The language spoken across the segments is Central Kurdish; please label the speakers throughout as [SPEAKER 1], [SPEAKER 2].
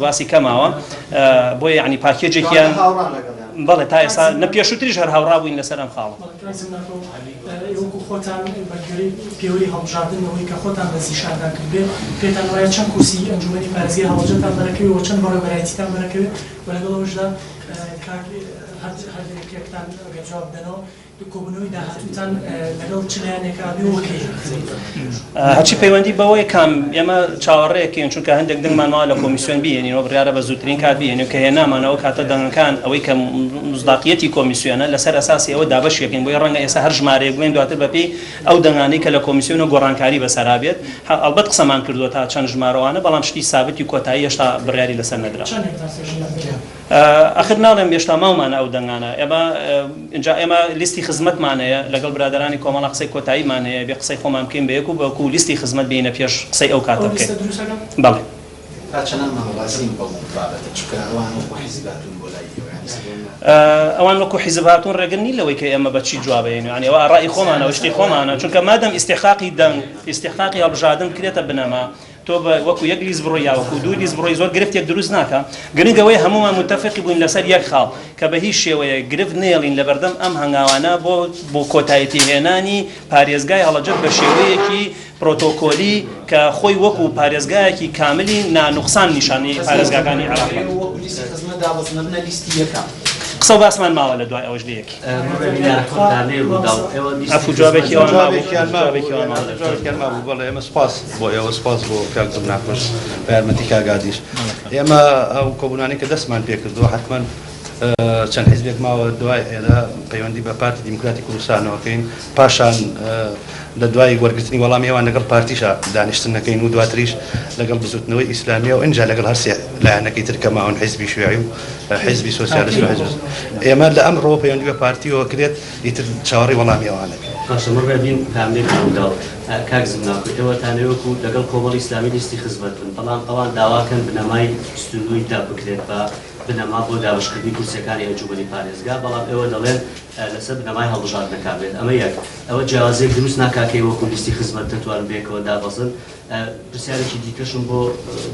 [SPEAKER 1] باسی کەماوە بۆ یعنی پاکێجێکیان بەڵێ تا ئێستا نەپێشووتریش هەر هاوڕابووین لەسەر ئەم خاڵە
[SPEAKER 2] خۆتان بەگوێرەی پێوەری هەڵبژاردنەوەی کە خۆتان بەزی شاردان کرد بێ پێتان وایە چەند کورسی ئەنجومەنی پارێزگای هەڵبژاردنتان بەرەکەوێ چەند بەڕێوەبەرایەتیتان بەرەکەوێ و لەگەڵەوەشدا هەردێکێکتان ئەگەر جواب بدەنەوە کۆبوونەوەی داهاتووتان لەگەڵ چلایانێکا بێ وەکەی
[SPEAKER 1] هەرچی پەیوەندی بەوەی کام ئێمە چاوەڕێیەکەین چونکە هەندێک دەنگمانەوە لە کۆمیسیۆن بێنینەوە بڕیارە بە زووترین کات بێنین کە هێنامانەوە کاتە دەنگەکان ئەوەی کە مزداقیەتی کۆمیسیۆنە لەسەر ئەساسی ئەوە دابەشێکین بۆی ڕەنگە ئێستا هەر ژمارەیەک بڵێن دواتر بەپێی ئەو دەنگانەی کە لە کۆمیسیۆنە گۆڕانکاری بەسەرا بێت ئەلبەت قسەمان کردووە تا چەند ژمارەوانە بەڵام شتی سابتی کۆتایی هێشتا بڕیاری لەسەر نەدرا ئەخر ناڵێم هێشتا ماومانە ئەو دەنگانە ئێمە لیستی خزمەتمانەیە لەگەڵ برادرانی کۆمەڵە قسەی کۆتاییمان هەیە بێ قسەی خۆمان بکەین بە یەک و بەکو لیستی خزمەت بینە پێش قسەی ئەو کاتە بکەین بەڵێ ئەوان وەکو حیزب هاتوون ڕێگرنی لەوەی کە ئێمە بەچی جوابین ینی ئەوە ئاڕای خۆمانەوە شتی خۆمانە چونکە مادەم ئیستیحقاقی دەنگ ئیستیحقاقی هەڵبژاردن کرێتە بنەما تۆ وەکو یەک لیز بڕۆی یا وەکو دوو لیز بڕۆی زۆر گرفتێک دروست ناکە گرنگەوەی هەمومان متفقی بووین لەسەر یەک خاڵ کە بە هیچ شێوەیە گرفت نێڵین لە بەردەم ئەم هەنگاوانە بۆ کۆتاییتی هێنانی پارێزگای هەڵەجەر بە شێوەیەکی پرۆتۆکۆلی کە خۆی وەکو پارێزگایەکی کاملی نانوقسان نیشانەی پارێزگاکانی عێراق قسە باسمان ماوە لە دوای ئەوەش لەیەکی ئەفو جوابێکی
[SPEAKER 3] مابوو بەڵێ ئێمە سپاس بۆ ئێوە سپاس بۆ کاکزم ناخۆش بە یارمەتی کاگادیش ئێمە ئەو کۆبوونانی کە دەستمان پێ کردووە حتمما چەند حیزبێک ماوە دوای ئێرە پەیوەندی بە پارتی دیموکراتی کوردستانەوەکەین پاشان لە دوای وەرگرتنی وەڵامی ئێوان لەگەڵ پارتیشە دانیشتن نەکەین و دواتریش لەگەڵ بزوتنەوەی ئیسلامیە و ئینجا لەگەڵ هەرسێ لایەنەکەی تر کە ماون حیزبی شیوعی و حیزبی سۆسیالیست و حیزب ئێمە لە ئەمڕۆ پەیوەندی بە پارتیەوە کرێت ئیتر چاوەڕێی وەڵامی ئەوانەکەین
[SPEAKER 4] باشەمەڕێبین کاملێک کاکزم ناکوێتەوە تانەوەکو لەگەڵ کۆمەڵی ئیسلامی لیستی خزمەت بن بەڵام ئەوان داواکەن بنەمای ستونووی دا بکرێت بە بنەما بۆ دابشکردنی کورسەکانی ئەنجومەنی پارێزگا بەڵام ئێوە دەڵێن لەسەر بنەمای هەڵبژاردنەکە بێت ئەمە یەک ئەوە جیازێک دروست ناکاکەی وەکو لیستی خزمەت دەتوانن بێکەوە دابەزن پرسیارێکی دیکەشم بۆ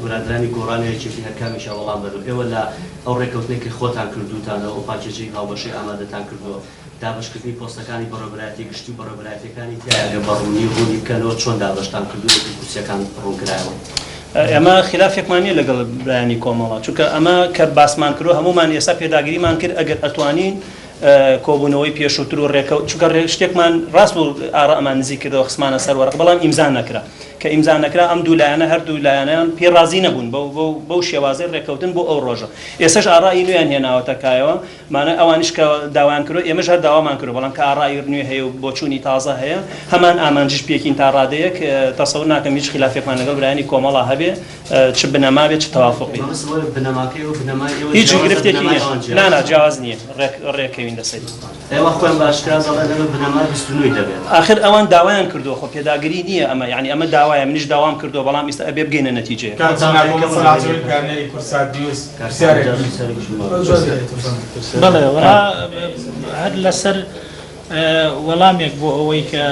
[SPEAKER 4] برادرانی گۆڕانەیەکی هەرکامیشە وەڵام بدەن ئێوە لە ئەو ڕێکەوتنێکی خۆتان کردوتانەوە ئەو پاکێجەی هاوبەشەی ئامادەتان کردووە دابشکردنی پۆستەکانی بەڕێوەبەرایەتی گشتی و بەڕێوەبەرایەتەکانی تیاگە بەڕوونی ڕوونی بکەنەوە چۆن دابەشتان کردووەتی کورسەکان ڕوونکرایەوە
[SPEAKER 1] ئەمە خلافێکمان نیە لەگەڵ برایانی کۆمەڵە چونکە ئەمە کە باسمان کردو هەمومان ئێستا پێداگیریمان کرد ئەگەر ئەتوانین کۆبوونەوەی پێشووتر و ڕێکەوت چونکە شتێکمان ڕاست بوو ئاڕەمان نزیک کردەوە خسمانە سەر وەرق بەڵام ئیمزا نەکرا کە ئیمزا نەکرا ئەم دوو لایەنە هەردوو لایەنەیان پێ ڕازی نەبوون بەو شێوازەی ڕێکەوتن بۆ ئەو ڕۆژە ئێستاش ئاڕایی نوێیان هێناوەتە کایەوە مانە ئەوانیش کە داوایان کردو ئێمەش هەر داوامان کردو بەڵام کە ئاڕایی نوێ هەیە و بۆچوونی تازە هەیە هەمان ئامانجش پێکین تا ڕادەیەک تەسەوور ناکەم هیچ خلافێکمان لەگەڵ برایانی کۆمەڵە هەبێ چ بنەما بێت چ تەوافقی هیچ گرفتێکی نییە نا جیاواز نییە ڕێکەوین لەسەر
[SPEAKER 4] ئێوە خۆیان باشکرا دەڵێن لەمە بنەما 29 دەبێت
[SPEAKER 1] ئاخر ئەوان داوایان کردووە خۆ پێداگیری نییە ئەمە یعنی ئەمە داوایە منیش داوام کردووە بەڵام ئێستا ئەبێ بگەینە نەتیجەیە
[SPEAKER 5] بەڵێ هەر لەسەر وەڵامێک بۆ ئەوەی کە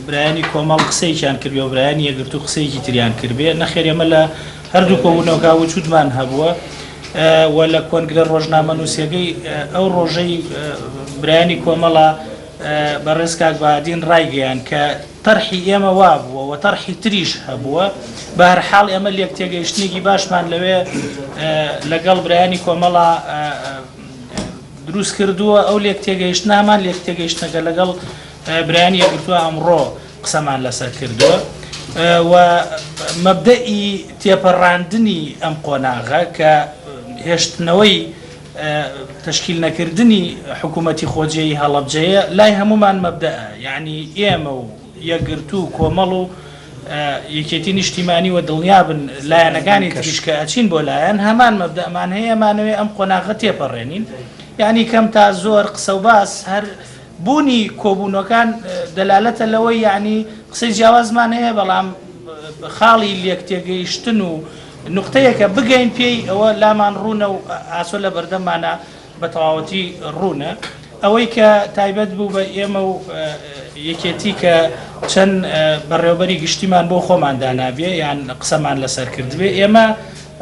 [SPEAKER 5] برایانی کۆمەڵ قسەیان کردوێ و برایانی یەکگرتو قسەیەکی تریان کردبێ نەخێر ئێمە لە هەردوو کۆبوونەوەکە وجودمان هەبووە و لە کۆنگرە ڕۆژنامە نووسێگەی ئەو ڕۆژەی برایانی کۆمەڵە بەڕێز کاک بەهادین ڕایگەیان کە تەرحی ئێمە وا بووە و تەرحی تریش هەبووە بە هەرحاڵ ئێمە لێک تێگەیشتنێکی باشمان لەوێ لەگەڵ برایانی کۆمەڵە دروست کردووە ئەو لێک تێگەیشتنامان لێک تێگەیشتنەکە لەگەڵ برایانی یەکگرتووە ئەمڕۆ قسەمان لەسەر کردووە و مەبدەئی تێپەڕاندنی ئەم قۆناغە کە هێشتنەوەی تشکیل نەکردنی حکوومەتی خۆجێی هەڵەبجەیە لای هەمومان مەبدەئە یعنی ئێمە و یەکگرتو و کۆمەڵ و یەکێتی نیشتیمانی و دڵنیابن لایەنەکانی تریشکە ئەچین بۆ لایەن هەمان مەبدەمان هەیە مانەوێ ئەم قۆناغە تێپەڕێنین یعنی کەم تا زۆر قسە و باس هەر بوونی کۆبوونەکان دەلالەتە لەوەی یعنی قسەی جیاوازمان هەیە بەڵام خاڵی لێک تێگەیشتن و نقطەیەکە بگەین پێی ئەوە لامان ڕوونە و ئاسۆ لە بەردەمانە بە تەواوەتی ڕوونە ئەوەی کە تایبەت بوو بە ئێمە و یەکێتی کە چەند بەڕێوەبەری گشتیمان بۆ خۆمان دانابێ یان قسەمان لەسەر کردبێ ئێمە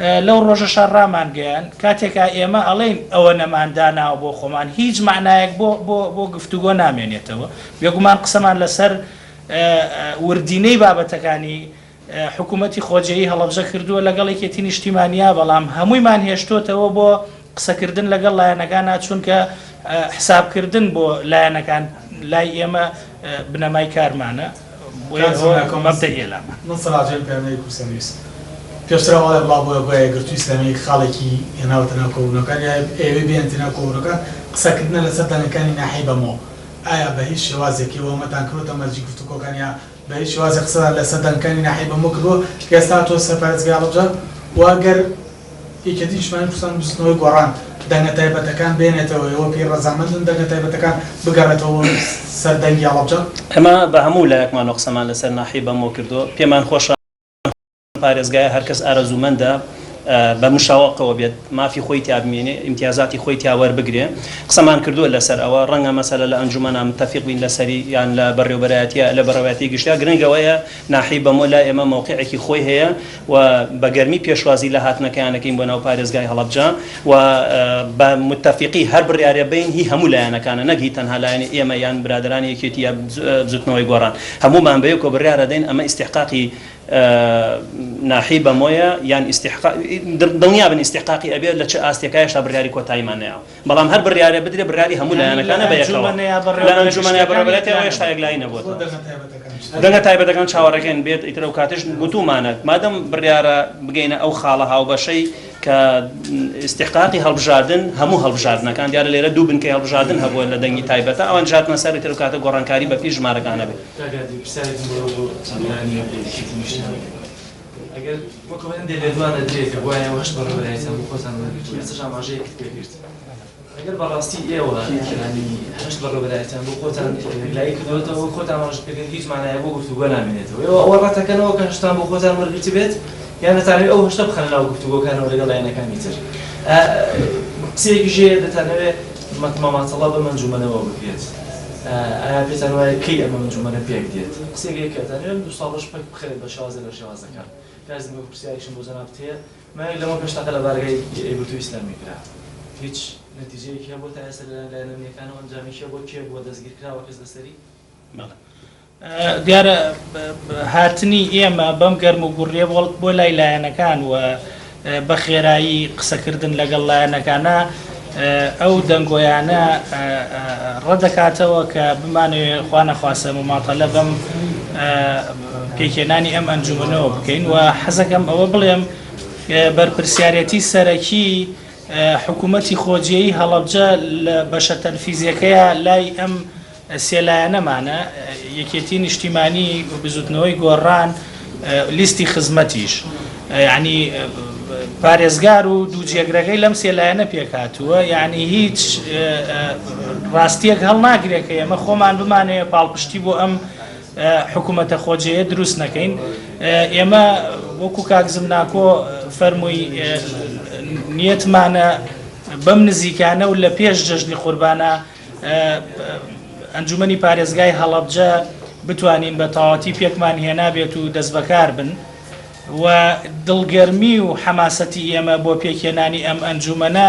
[SPEAKER 5] لەو ڕۆژە شەڕامان گەیان کاتێکا ئێمە ئەڵێن ئەوە نەمانداناوە بۆ خۆمان هیچ معنایەک بۆ گفتوگۆ نامێنێتەوە بێگومان قسەمان لەسەر وردینەی بابەتەکانی حکوومەتی خۆجێیی هەڵەبجە کردووە لەگەڵ یەکێتی نیشتیمانیا بەڵام هەموویمان هێشتۆتەوە بۆ قسەکردن لەگەڵ لایەنەکانە چونکە حسابکردن بۆ لایەنەکان لای ئێمە بنەمای کارمانە مەبدەئی ئێلامە
[SPEAKER 6] نسەراجێن پێمەی کورسەویست پێشترەوەڵێ بڵا بۆ گوایە گرتووی ئیسلامی خاڵێکی هێناوەتەنە کۆبوونەکان یا ئێوێ بێنتینا کۆبوونەکان قسەکردنە لەسەر دانەکانی ناحی بەمەوە ئایا بە هیچ شێوازێکی وەمەتان کردوتە مەرجی گفتوگۆکان یا بە هیچ شێوازی قسەدان لەسەر دانەکانی ناحی بەمەوە کردووە کە ئێستا تۆ سەرپارێزگای هەڵەبجە واگەر یەکێتی نیشتیمانی کوردستان بستنەوەی گۆڕان دەنگە تایبەتەکان بێنێتەوە ئەوە پێی ڕەزامەندن دەنگە تایبەتەکان بگەڕێتەوە سەر دەنگی هەڵەبجە
[SPEAKER 1] ئەمە بە هەموو لایەکمان قسەمان لەسەر ناحی بەمەوە کردووە پێمان خۆشە پارێزگایە هەرکەس ئارەزوومەندە بە مشاوەقەوە بێت مافی خۆی تیابمێنێ امتیازاتی خۆی تیاوەربگرێ قسەمان کردووە لەسەر ئەوە ڕەنگە مەسەلە لە ئەنجومەنە متەفیق بین لەسەری یان لە بەڕێوەبەرایەتیە لە بەڕێوەتی گشتیا گرنگەوەیە ناحی بەمۆ لا ئێمە موقعێکی خۆی هەیە و بە گەرمی پێشوازی لە هاتنەکەیانەکەین بۆ ناو پارێزگای هەڵەبجە و بە متەفیقی هەر بڕیارە بین هی هەموو لایەنەکانە نەک هی تەنها لایەنی ئێمە یان برادرانی یەکێتی یا بزوتنەوەی گۆڕان هەمومان بەیەکەوە بڕیارە دەین ئەمە ئیستحقاقی ناحی بەمۆیە یان دڵنیا بن ئیستحقاقی ئەبێت لە چه ئاستێکایشتا بڕیاری کۆتاییمانەیە بەڵام هەر بڕیارە بدرێ بڕیاری هەموو لایەنەکانە بەیەکەوە لە ئەنجومەنیا بەڕێوەبەرەتەوە هێشتا یەکلایی نەبووەوە دەنگە تایبەتەکان چاوەڕێکەن بێت ئیتر ئەو کاتش گوتومانە مادەم بڕیارە بگەینە ئەو خاڵە هاوبەشەی کە استحقاقی هەڵبژاردن هەموو هەڵبژاردنەکان دیارە لێرە دوو بنکەی هەڵبژاردن هەبووە لە دەنگی تایبەتە ئەوان جاتنە سەر ئیتر کاتە گۆڕانکاری بە پێش ژمارەکانە بێت
[SPEAKER 7] ئەگەر وەکوێن دەلێدوانە درێت وایە هەشت بەڕێوەبەرایەتیان بۆ خۆتان وەرگرتووە ئێستاش ئاماژەیەکت پێگرت ئەگەر بەڕاستی ئێوە هەشت بەڕێوەبەرایەتیان بۆ خۆتان لای کردوێتەوە خۆتان ئاماژەت پێکرد هیچ مانایە بۆ گفتوگۆ نامێنێتەوە ئێوە ڕەتەکەنەوە کە هەشتان بۆ خۆتان وەرگرتی بێت یان دەتانەوێت ئەو هەشتە بخەنە ناو گفتوگۆکانەوە لەگەڵ لایەنەکانی تر قسەیەکی ژێر دەتانەوێت ماماتەڵا بە ئەنجومەنەوە بکرێت ئایا پێتان وایە کەی ئەمە ئەنجومەنە پێک دێت قسێکی کەتانێت دو ساڵش پێک بخرێت بە شێوازە لە شێوازەکان کازم پرسیاریشم بۆ جەناب تێ مای لەمە پێشتاقە لە بارگای ئێبرتووی ئیسلامی کرا هیچ نەتیجەیەکی هەبوو تا ئێستا لایەنەکانەوە ئەنجامیشە بۆ کێ بووە دەستگیر کراوە کەس لەسەری
[SPEAKER 5] دیارە هاتنی ئێمە بەم گەرم و گوڕێ بۆ لای لایەنەکان و بە خێرایی قسەکردن لەگەڵ لایەنەکانە ئەو دەنگۆیانە ڕەدەکاتەوە کە بمانەوێت خوا نەخواسە ماماتەلە بەم پێکێنانی ئەم ئەنجومەنەوە بکەین و حەزەکەم ئەوە بڵێم بەرپرسیارەتی سەرەکی حکوومەتی خۆجیەیی هەڵەبجە لە بەشە تەنفیزیەکەیە لای ئەم سێلایەنەمانە یەکێتی نیشتیمانی و بزوتنەوەی گۆڕان لیستی خزمەتیش یعنی پارێزگار و دوو جێگرەکەی لەم سێلایەنە پێکاتووە یعنی هیچ ڕاستیەک هەڵ ناگرێت کە ئێمە خۆمان بمانەوێت پاڵپشتی بۆ ئەم حکوومەتە خۆجەیە دروست نەکەین ئێمە وەکو کاکزم ناکۆ فەرمووی نیەتمانە بەم نزیکانە و لە پێش جەژنی قوربانە ئەنجومەنی پارێزگای هەڵەبجە بتوانین بە تەواوەتی پێکمان هێنابێت و دەست بەکار بن و دڵگەرمی و حەماسەتی ئێمە بۆ پێکهێنانی ئەم ئەنجومەنە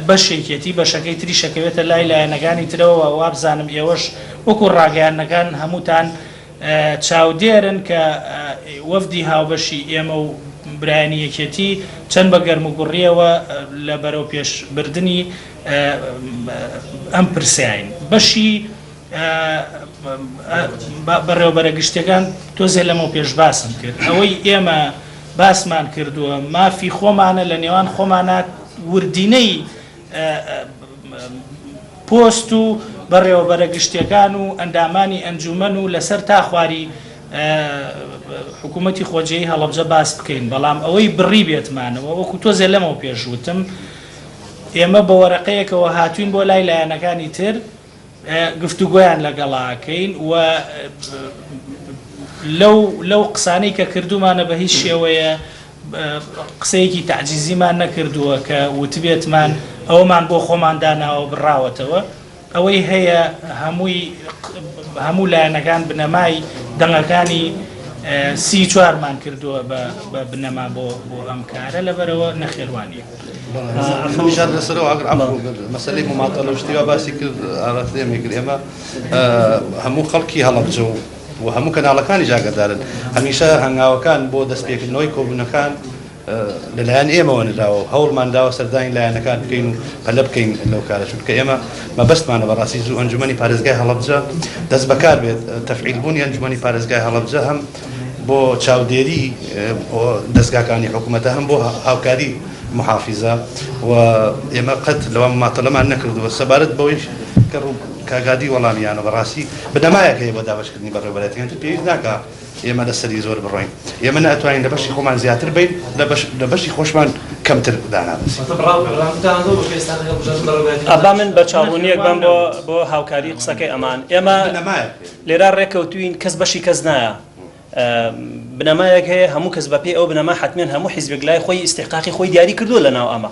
[SPEAKER 5] بەشێکێتی بەشەکەی تری شەکەوێتە لای لایەنەکانی ترەوە وابزانم ئێوەش وەکو ڕاگەیانەکان هەمووتان چاودێرن کە وەفدی هاوبەشی ئێمە و برایانی یەکێتی چەند بە گەرم و گوڕیەوە لە بەرەو پێشبردننی ئەم پرسیاین بەشی بەڕێوەبەرە گشتەکان تۆزێ لەمە پێش باسم کرد ئەوەی ئێمە باسمان کردووە مافی خۆمانە لە نێوان خۆمانە وردینەی پۆست و بەڕێوەبەرە گشتەکان و ئەندامانی ئەنجومەن و لەسەر تا خواری حکوومەتی خۆجەیی هەڵەبجە باس بکەین بەڵام ئەوەی بڕی بێتمانەوە وەکو تۆزێ لەمە پێشوتم ئێمە بە وەرەقەیەکەوە هاتوین بۆ لای لایەنەکانی تر گفتوگۆیان لەگەڵاکەین و لەو قسانەی کە کردومانە بە هیچ شێوەیە قسەیەکی تعجیزیمان نەکردووە کە وتبێتمان ئەومان بۆ خۆمان داناوە بڕاوەتەوە ئەوەی هەیە هەموو لایەنەکان بنەمای دەنگەکانی 34مان کردووە بە بنەما بۆ ئەم کارە لەبەرەوە نەخێوانیە.
[SPEAKER 3] خەمیشار لەسەرەوە ئەگەر مەسەلەی مماتەڵە شتیوا باسی کرد ئاڕاتێمی کرد ئێمە هەموو خەڵکی هەڵەبجە و هەموو کەناڵەکانی جاگەدارن هەمیشە هەنگاوەکان بۆ دەستپێکردنەوەی کۆبوونەکان لەلایەن ئێمەوە نراوە هەوڵمان داوە سەردانی لایەنەکان بکەین و پەلە بکەین لەو کارە چونکە ئێمە مەبەستمانە بەڕاستی زوو ئەنجومەنی پارێزگای هەڵەبجە دەست بەکار بێت تەفعیلبوونی ئەنجومەنی پارێزگای هەڵەبجە هەم بۆ چاودێری دەستگاکانی حکوومەتە هەم بۆ هاوکاری محافیزە و ئێمە قەت لەوە ماتەڵەمان نەکردووە سەبارەت بەوەی کاگادی وەڵامیانە بەڕاستی بنەمایەک هەیە بۆ دابەشکردنی بەڕێوەبەرەتیان پێویست ناکە ئێمە لەسەری زۆر بڕۆین ئێمە ناتوانین لە بەشی خۆمان زیاتر بین لە بەشی خۆشمان کەمتر دانابەسین.
[SPEAKER 1] ئەبا من بە چاڵونیەک بم بۆ هاوکاری قسەکەی ئەمان ئێمە لێرا ڕێکەوتوین کەس بەشی کەس نایە بنەمایەک هەیە هەموو کەس بەپێ ئەو بنەما حتمێن هەموو حیزبێک لای خۆی ئیستحقاقی خۆی دیاری کردووە لەناو ئەمە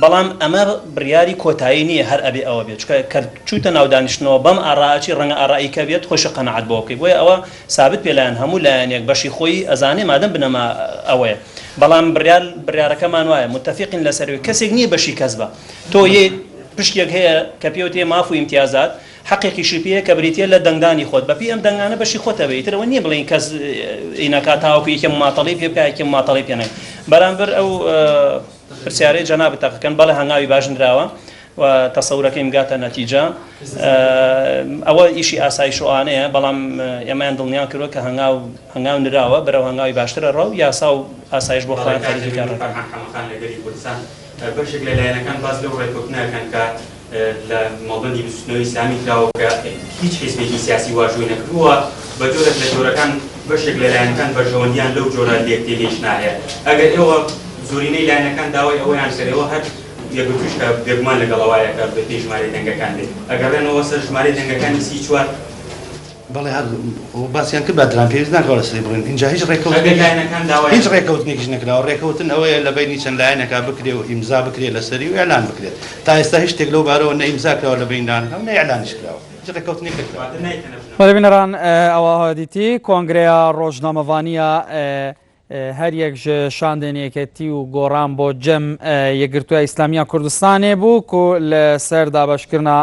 [SPEAKER 1] بەڵام ئەمە بڕیاری کۆتایی نییە هەر ئەبێ ئەوە بێت چکە چوتە ناو دانیشتنەوە بەم ئاڕاچی ڕەنگە ئاڕاییکە بێت خۆشە قەنەعەت بۆ بکەیت بۆیە ئەوە سابت پێلایەن هەموو لایەنێک بەشی خۆی ئەزانێ مادەم بنەما ئەوەیە بەڵام بڕیارەکەمان وایە متتەفیقین لەسەروی کەسێک نییە بەشی کەس بە تۆ یە پشتێک هەیە کە پێوتێ ماف و ئیمتیازات حقێکیشی پێەیە کە بریتە لە دەنگدانی خۆت بەپی ئەم دەنگانە بەشی خۆتە بێتەوە نییە بڵین کەس ئینەکات تاوەکو یەکێ ماتەڵی پێ بکە یەکێ ماتەڵی پێنێ بەرامبەر ئەو پرسیارەی جەنابەت تەقەکەن بەڵێ هەنگاوی باشنراوە و تەسەورەکەی گاتە نەتیجە ئەوە ئیشی ئاسایشوانەیە بەڵام ئێمەیان دڵنیان کردوە کە هەنگاو نراوە بەرەو هەنگاوی باشترە ڕەو یاسا و ئاسایش بۆ خۆیان خەریکار
[SPEAKER 8] بەشێک لە لایەنەکان باز لەو ڕێککەوتنەکەن کە لە مەڵبەندی بستنەوەی ئیسلامی کراوە کە هیچ حیزبێکی سیاسی واژۆی نەکردووە بە جۆرێک لە جۆرەکان بەشێک لە لایەنەکان بەرژەوەندیان لەو جۆرە لێکتێگەیشتن هەیە ئەگەر ئێوە زۆرینەی لایەنەکان داوای ئەوەیان سەرەوە هەر یەکگوتوش کە بێگومان لەگەڵەوەیە کە بە پێی ژمارەی دەنگەکان بێت ئەگەڕێنەوە سەر ژمارەی دەنگەکانی 34
[SPEAKER 3] بەڵێ باسییان کرد بە درام پێویست ناکەوە لەسەری بڕین اینجا هیچ هیچ ڕێکەوتنێکیش نەکراوە ڕێکەوتن ئەوەیە لە بینی چەند لایەنەکە بکرێ و ئیمزا بکرێت لەسەری و ئێعلان بکرێت تا ئێستا هیچ شتێک لەو بارەوە نە ئیمزا کراوە لە بینیانەکە و نە ئێعلانیش کراوە هیچ ڕێکەوتنێک نەکراوە.
[SPEAKER 9] بەبینەران ئەوە دیتی کۆنگرەیە ڕۆژنامەوانیە هەر یەک شاندێنیەکەتی و گۆڕان بۆ جەم یەکگرتووە ئیسلامیە کوردستانێ بوو و لە سەر دابەشکردنا